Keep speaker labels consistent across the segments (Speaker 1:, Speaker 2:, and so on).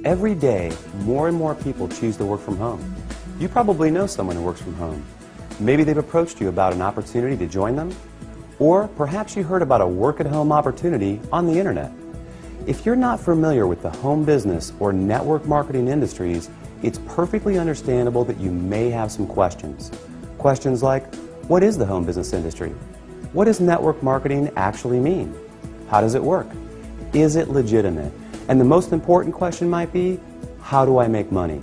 Speaker 1: Every day, more and more people choose to work from home. You probably know someone who works from home. Maybe they've approached you about an opportunity to join them, or perhaps you heard about a work-at-home opportunity on the internet. If you're not familiar with the home business or network marketing industries, it's perfectly understandable that you may have some questions. Questions like, what is the home business industry? What does network marketing actually mean? How does it work? Is it legitimate? And the most important question might be, how do I make money?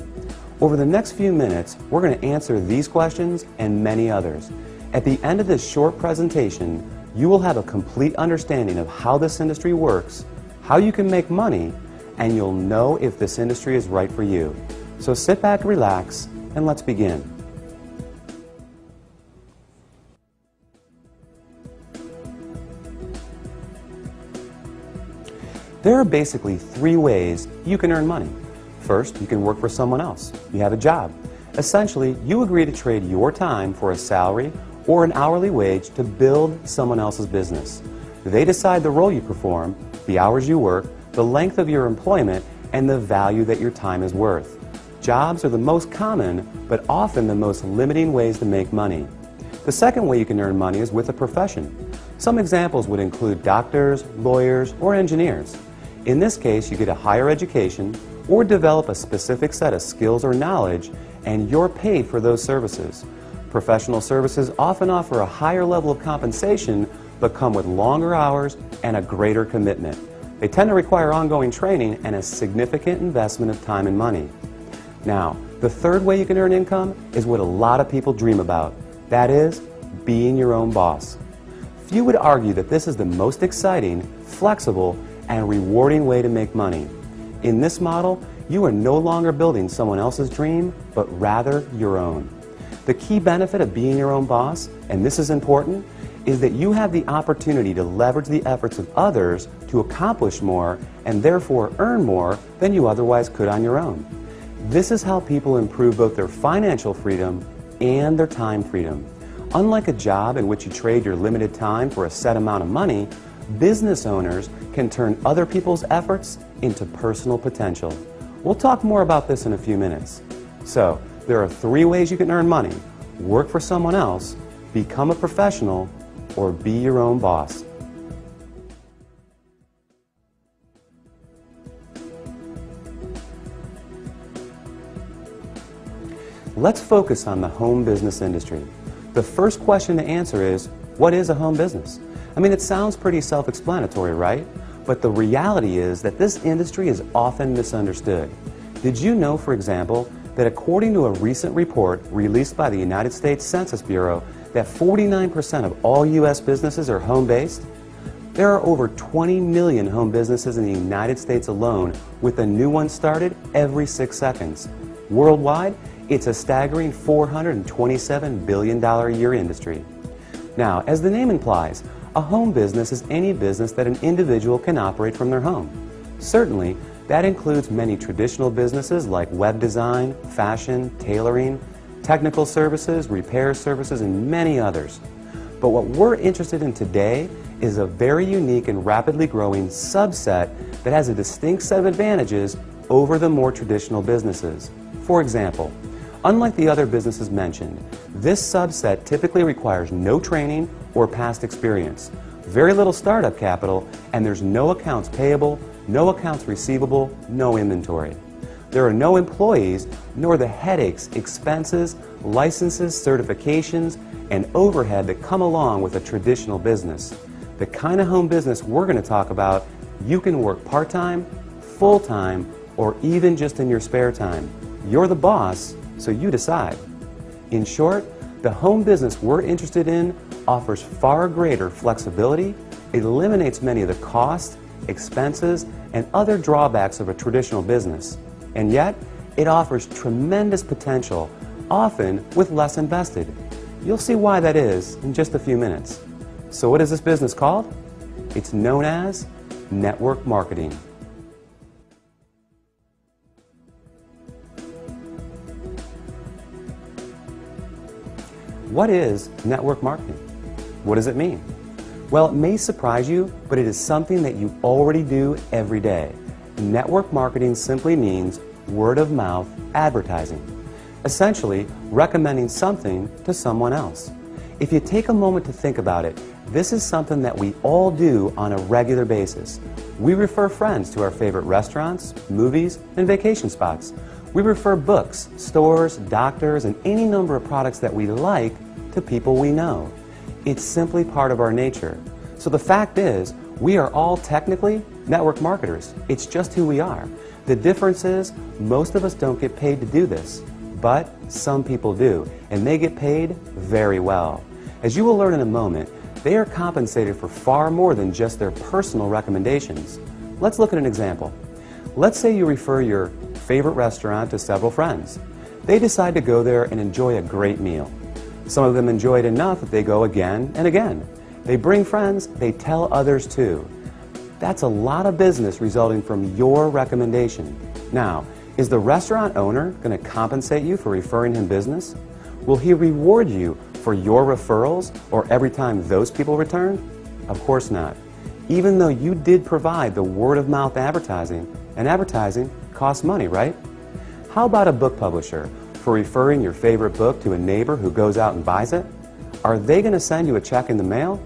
Speaker 1: Over the next few minutes, we're going to answer these questions and many others. At the end of this short presentation, you will have a complete understanding of how this industry works, how you can make money, and you'll know if this industry is right for you. So sit back, relax, and let's begin. There are basically three ways you can earn money. First, you can work for someone else. You have a job. Essentially, you agree to trade your time for a salary or an hourly wage to build someone else's business. They decide the role you perform, the hours you work, the length of your employment, and the value that your time is worth. Jobs are the most common, but often the most limiting ways to make money. The second way you can earn money is with a profession. Some examples would include doctors, lawyers, or engineers. In this case, you get a higher education or develop a specific set of skills or knowledge, and you're paid for those services. Professional services often offer a higher level of compensation, but come with longer hours and a greater commitment. They tend to require ongoing training and a significant investment of time and money. Now, the third way you can earn income is what a lot of people dream about. That is, being your own boss. Few would argue that this is the most exciting, flexible, and rewarding way to make money. In this model, you are no longer building someone else's dream, but rather your own. The key benefit of being your own boss, and this is important, is that you have the opportunity to leverage the efforts of others to accomplish more and therefore earn more than you otherwise could on your own. This is how people improve both their financial freedom and their time freedom. Unlike a job in which you trade your limited time for a set amount of money, business owners can turn other people's efforts into personal potential. We'll talk more about this in a few minutes. So, there are three ways you can earn money: work for someone else, become a professional, or be your own boss. Let's focus on the home business industry. The first question to answer is, what is a home business? I mean, it sounds pretty self-explanatory, right? But the reality is that this industry is often misunderstood. Did you know, for example, that according to a recent report released by the United States Census Bureau, that 49% of all U.S. businesses are home-based? There are over 20 million home businesses in the United States alone, with a new one started every 6 seconds. Worldwide, it's a staggering $427 billion a year industry. Now, as the name implies, a home business is any business that an individual can operate from their home. Certainly, that includes many traditional businesses like web design, fashion, tailoring, technical services, repair services, and many others. But what we're interested in today is a very unique and rapidly growing subset that has a distinct set of advantages over the more traditional businesses. For example, unlike the other businesses mentioned, this subset typically requires no training or past experience, very little startup capital, and there's no accounts payable, no accounts receivable, no inventory. There are no employees, nor the headaches, expenses, licenses, certifications, and overhead that come along with a traditional business. The kind of home business we're going to talk about, you can work part-time, full-time, or even just in your spare time. You're the boss, so you decide. In short, the home business we're interested in offers far greater flexibility, it eliminates many of the costs, expenses, and other drawbacks of a traditional business. And yet, it offers tremendous potential, often with less invested. You'll see why that is in just a few minutes. So what is this business called? It's known as network marketing. What is network marketing? What does it mean? Well, it may surprise you, but it is something that you already do every day. network marketing simply means word-of-mouth advertising, essentially recommending something to someone else. If you take a moment to think about it, this is something that we all do on a regular basis. We refer friends to our favorite restaurants, movies, and vacation spots. We refer books, stores, doctors, and any number of products that we like to people we know. It's simply part of our nature. So the fact is, we are all technically network marketers. It's just who we are. The difference is, most of us don't get paid to do this, but some people do, and they get paid very well. As you will learn in a moment, they are compensated for far more than just their personal recommendations. Let's look at an example. Let's say you refer your favorite restaurant to several friends. They decide to go there and enjoy a great meal. Some of them enjoy it enough that they go again and again. They bring friends, they tell others too. That's a lot of business resulting from your recommendation. Now, is the restaurant owner going to compensate you for referring him business? Will he reward you for your referrals or every time those people return? Of course not. Even though you did provide the word-of-mouth advertising, and advertising costs money, right? How about a book publisher for referring your favorite book to a neighbor who goes out and buys it? Are they going to send you a check in the mail?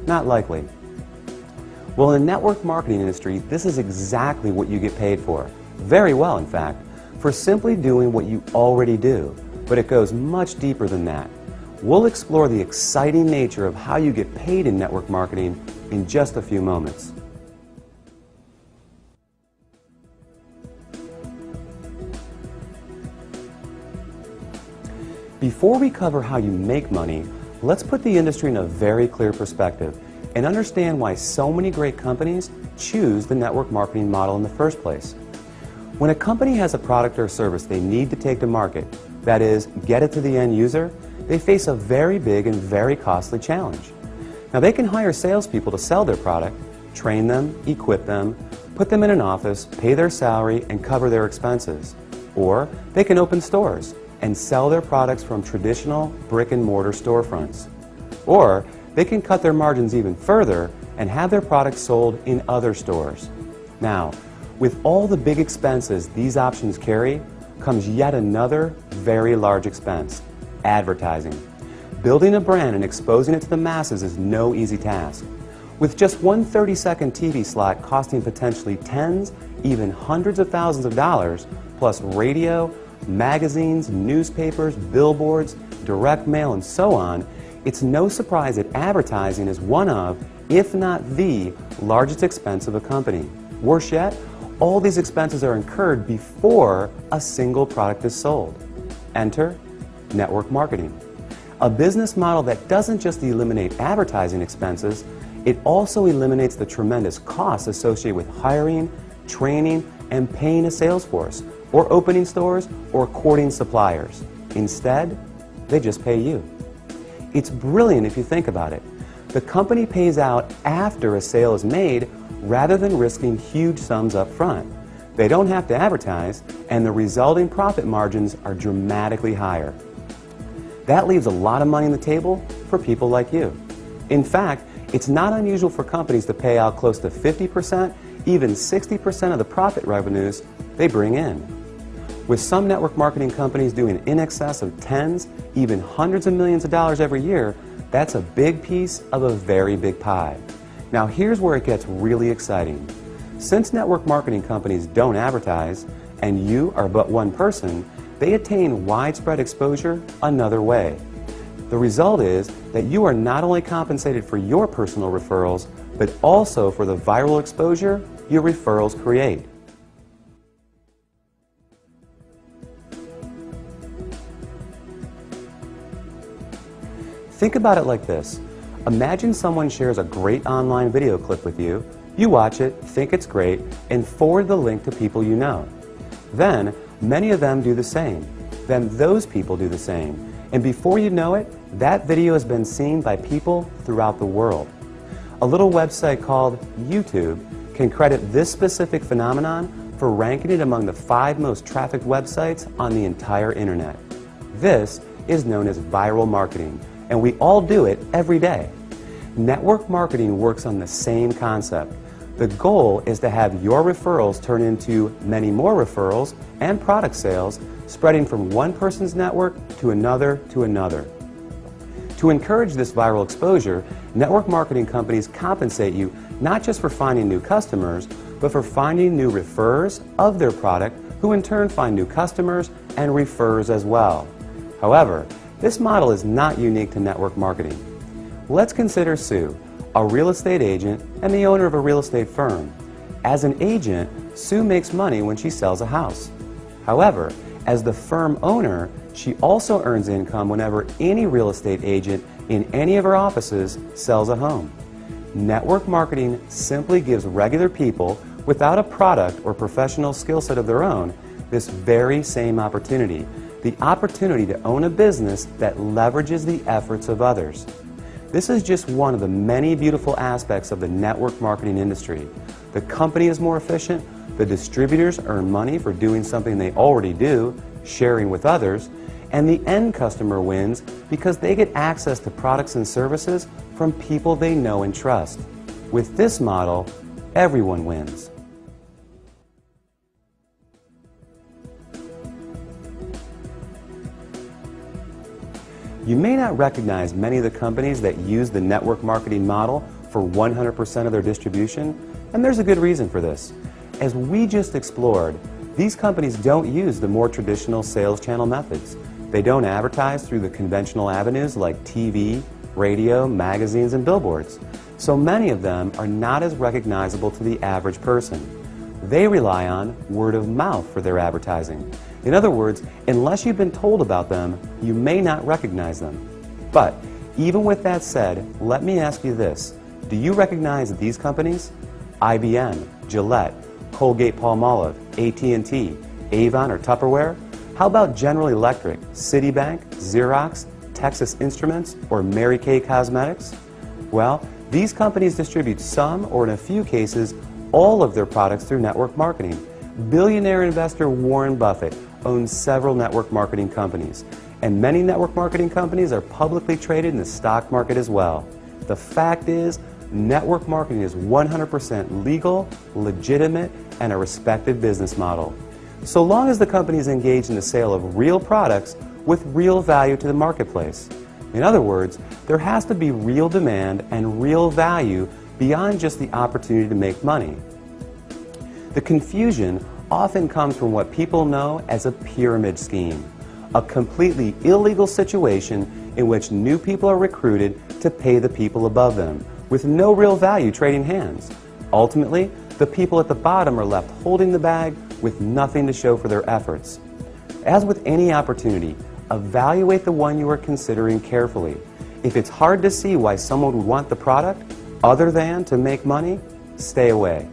Speaker 1: Not likely. Well, in the network marketing industry, this is exactly what you get paid for. Very well, in fact, for simply doing what you already do. But it goes much deeper than that. We'll explore the exciting nature of how you get paid in network marketing in just a few moments. Before we cover how you make money, let's put the industry in a very clear perspective and understand why so many great companies choose the network marketing model in the first place. When a company has a product or service they need to take to market, that is, get it to the end user, they face a very big and very costly challenge. Now, they can hire salespeople to sell their product, train them, equip them, put them in an office, pay their salary, and cover their expenses. Or they can open stores and sell their products from traditional brick-and-mortar storefronts. Or they can cut their margins even further and have their products sold in other stores. Now, with all the big expenses these options carry, comes yet another very large expense: advertising. Building a brand and exposing it to the masses is no easy task. With just one 30-second TV slot costing potentially tens, even hundreds of thousands of dollars, plus radio, magazines, newspapers, billboards, direct mail, and so on, it's no surprise that advertising is one of, if not the, largest expense of a company. Worse yet, all these expenses are incurred before a single product is sold. Enter network marketing. A business model that doesn't just eliminate advertising expenses, it also eliminates the tremendous costs associated with hiring, training, and paying a sales force, or opening stores, or courting suppliers. Instead, they just pay you. It's brilliant if you think about it. The company pays out after a sale is made rather than risking huge sums up front. They don't have to advertise, and the resulting profit margins are dramatically higher. That leaves a lot of money on the table for people like you. In fact, it's not unusual for companies to pay out close to 50%, even 60% of the profit revenues they bring in. With some network marketing companies doing in excess of tens, even hundreds of millions of dollars every year, that's a big piece of a very big pie. Now here's where it gets really exciting. Since network marketing companies don't advertise, and you are but one person, they attain widespread exposure another way. The result is that you are not only compensated for your personal referrals, but also for the viral exposure your referrals create. Think about it like this. Imagine someone shares a great online video clip with you, you watch it, think it's great, and forward the link to people you know. Then, many of them do the same. Then those people do the same. And before you know it, that video has been seen by people throughout the world. A little website called YouTube can credit this specific phenomenon for ranking it among the 5 most trafficked websites on the entire internet. This is known as viral marketing, and we all do it every day. Network marketing works on the same concept. The goal is to have your referrals turn into many more referrals and product sales, spreading from one person's network to another to another. To encourage this viral exposure, network marketing companies compensate you not just for finding new customers, but for finding new referrers of their product, who in turn find new customers and referrers as well. However, this model is not unique to network marketing. Let's consider Sue, a real estate agent and the owner of a real estate firm. As an agent, Sue makes money when she sells a house. However, as the firm owner, she also earns income whenever any real estate agent in any of her offices sells a home. Network marketing simply gives regular people without a product or professional skill set of their own this very same opportunity, the opportunity to own a business that leverages the efforts of others. This is just one of the many beautiful aspects of the network marketing industry. The company is more efficient, the distributors earn money for doing something they already do, sharing with others, and the end customer wins because they get access to products and services from people they know and trust. With this model, everyone wins. You may not recognize many of the companies that use the network marketing model for 100% of their distribution, and there's a good reason for this. As we just explored, these companies don't use the more traditional sales channel methods. They don't advertise through the conventional avenues like TV, radio, magazines, and billboards. So many of them are not as recognizable to the average person. They rely on word of mouth for their advertising. In other words, unless you've been told about them, you may not recognize them. But even with that said, let me ask you this. Do you recognize these companies? IBM, Gillette, Colgate-Palmolive, AT&T, Avon, or Tupperware? How about General Electric, Citibank, Xerox, Texas Instruments, or Mary Kay Cosmetics? Well, these companies distribute some, or in a few cases, all of their products through network marketing. Billionaire investor Warren Buffett owns several network marketing companies, and many network marketing companies are publicly traded in the stock market as well. The fact is, network marketing is 100% legal, legitimate, and a respected business model. So long as the company is engaged in the sale of real products with real value to the marketplace. In other words, there has to be real demand and real value beyond just the opportunity to make money. The confusion often comes from what people know as a pyramid scheme, a completely illegal situation in which new people are recruited to pay the people above them, with no real value trading hands. Ultimately, the people at the bottom are left holding the bag with nothing to show for their efforts. As with any opportunity, evaluate the one you are considering carefully. If it's hard to see why someone would want the product other than to make money, stay away.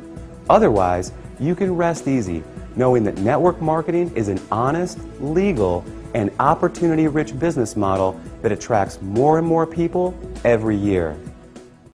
Speaker 1: Otherwise, you can rest easy knowing that network marketing is an honest, legal, and opportunity-rich business model that attracts more and more people every year.